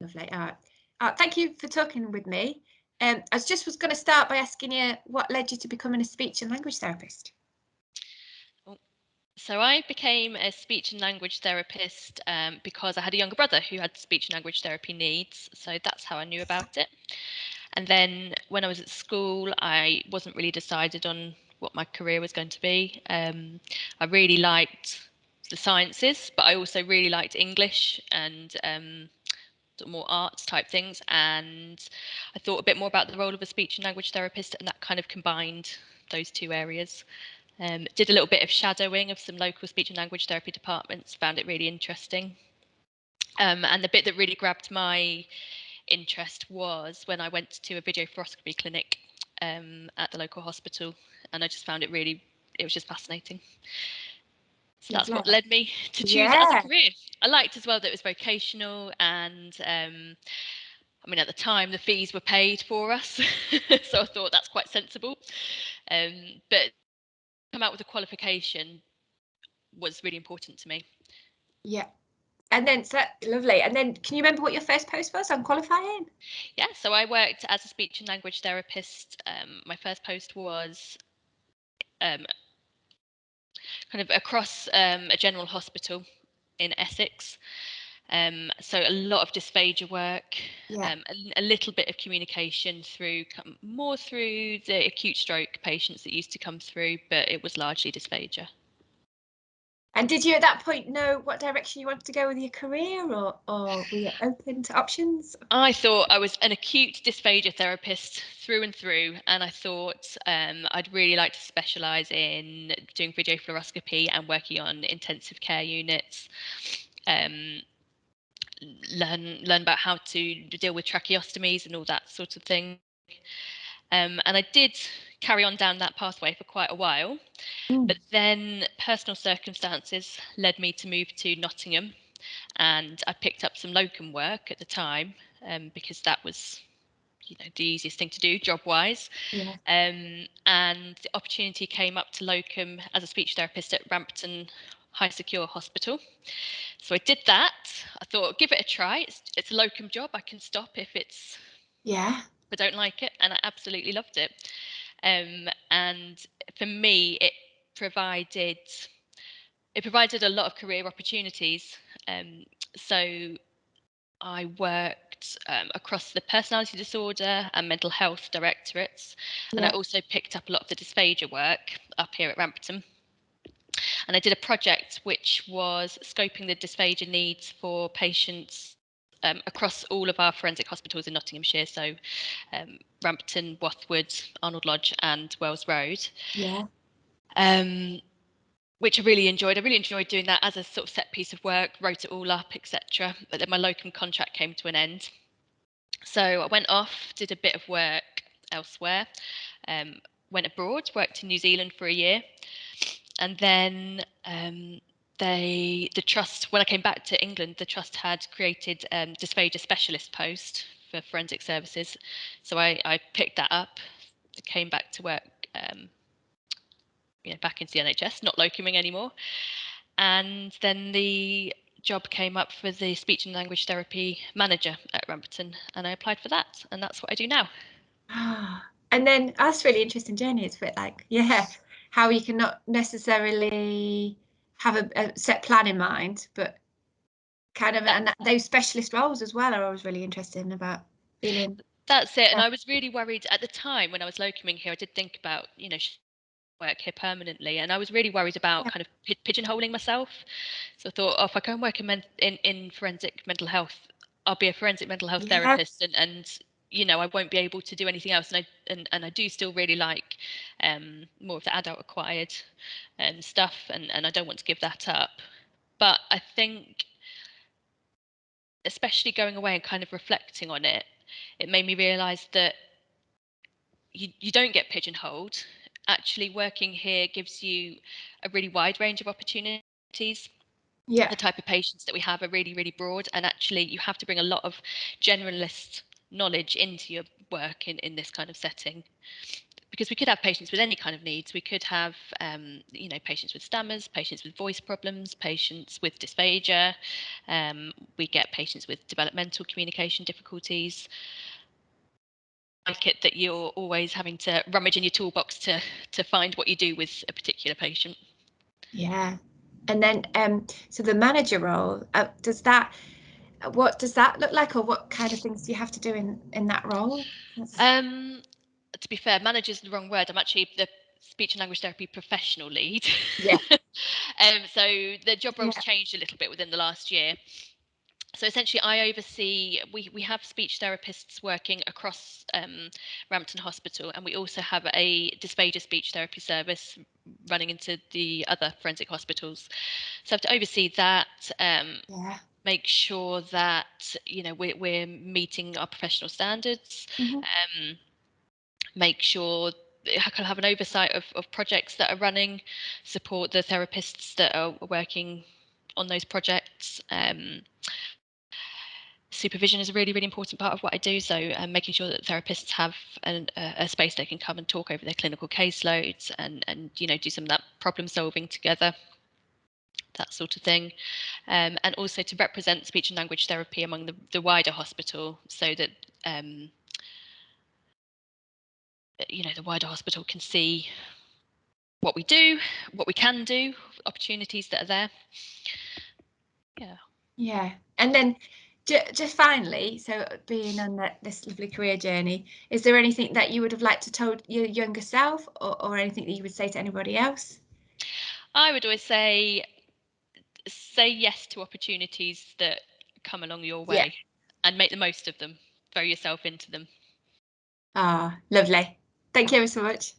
Lovely. All right. Thank you for talking with me. I was going to start by asking you what led you to becoming a speech and language therapist. So I became a speech and language therapist because I had a younger brother who had speech and language therapy needs. So that's how I knew about it. And then when I was at school, I wasn't really decided on what my career was going to be. I really liked the sciences, but I also really liked English and more arts type things. And I thought a bit more about the role of a speech and language therapist, and that kind of combined those two areas. Did a little bit of shadowing of some local speech and language therapy departments, found it really interesting. And the bit that really grabbed my interest was when I went to a video fluoroscopy clinic at the local hospital, and I just found it was just fascinating. So that's what led me to choose it as a career. I liked as well that it was vocational, and I mean, at the time, the fees were paid for us, so I thought that's quite sensible. But come out with a qualification was really important to me. Yeah. And then, so lovely. And then, can you remember what your first post was on qualifying? Yeah, so I worked as a speech and language therapist. My first post was kind of across a general hospital in Essex. So a lot of dysphagia work, a little bit of communication more through the acute stroke patients that used to come through, but it was largely dysphagia. And did you at that point know what direction you wanted to go with your career, or were you open to options? I thought I was an acute dysphagia therapist through and through, and I thought I'd really like to specialise in doing video fluoroscopy and working on intensive care units. Learn about how to deal with tracheostomies and all that sort of thing. And I did carry on down that pathway for quite a while, but then personal circumstances led me to move to Nottingham, and I picked up some locum work at the time because that was the easiest thing to do job wise. And the opportunity came up to locum as a speech therapist at Rampton High Secure Hospital. So I did that. I thought, give it a try. It's a locum job. I can stop if I don't like it, and I absolutely loved it. And for me, provided it provided a lot of career opportunities. So I worked across the personality disorder and mental health directorates, and I also picked up a lot of the dysphagia work up here at Rampton. And I did a project which was scoping the dysphagia needs for patients across all of our forensic hospitals in Nottinghamshire, so Rampton, Wathwood, Arnold Lodge and Wells Road. Which I really enjoyed. I really enjoyed doing that as a sort of set piece of work, wrote it all up, etc. But then my locum contract came to an end. So I went off, did a bit of work elsewhere, went abroad, worked in New Zealand for a year. And then the trust, when I came back to England, the trust had created dysphagia specialist post for forensic services. So I picked that up, came back to work back into the NHS, not locuming anymore. And then the job came up for the speech and language therapy manager at Rampton, and I applied for that, and that's what I do now. And then that's really interesting journey. It's a bit like, how you can not necessarily have a set plan in mind, but kind of, and those specialist roles as well are always really interesting about feeling. That's it. And I was really worried at the time when I was locuming here. I did think about, work here permanently, and I was really worried about kind of pigeonholing myself. So I thought, if I go and work in forensic mental health, I'll be a forensic mental health therapist, and I won't be able to do anything else. And I do still really like more of the adult acquired stuff, and I don't want to give that up. But I think, especially going away and kind of reflecting on it, it made me realise that you don't get pigeonholed. Actually, working here gives you a really wide range of opportunities. The type of patients that we have are really, really broad, and actually you have to bring a lot of generalist knowledge into your work in this kind of setting. because we could have patients with any kind of needs. We could have, patients with stammers, patients with voice problems, patients with dysphagia. We get patients with developmental communication difficulties. Like it that you're always having to rummage in your toolbox to find what you do with a particular patient. Yeah. And then, so the manager role, what does that look like, or what kind of things do you have to do in that role? To be fair, manager's the wrong word. I'm actually the speech and language therapy professional lead. Yeah. So the job role's Yeah. changed a little bit within the last year. So essentially, I oversee. We have speech therapists working across Rampton Hospital, and we also have a dysphagia speech therapy service running into the other forensic hospitals. So I have to oversee that. Yeah. Make sure that we're meeting our professional standards. Make sure I can have an oversight of projects that are running, support the therapists that are working on those projects. Supervision is a really, really important part of what I do. So making sure that therapists have a space they can come and talk over their clinical caseloads and do some of that problem solving together, that sort of thing. And also to represent speech and language therapy among the wider hospital, so that the wider hospital can see what we do, what we can do, opportunities that are there. Yeah. And then just finally, so being on this lovely career journey, is there anything that you would have liked to told your younger self, or anything that you would say to anybody else? I would always say yes to opportunities that come along your way, and make the most of them. Throw yourself into them. Ah, lovely. Thank you ever so much.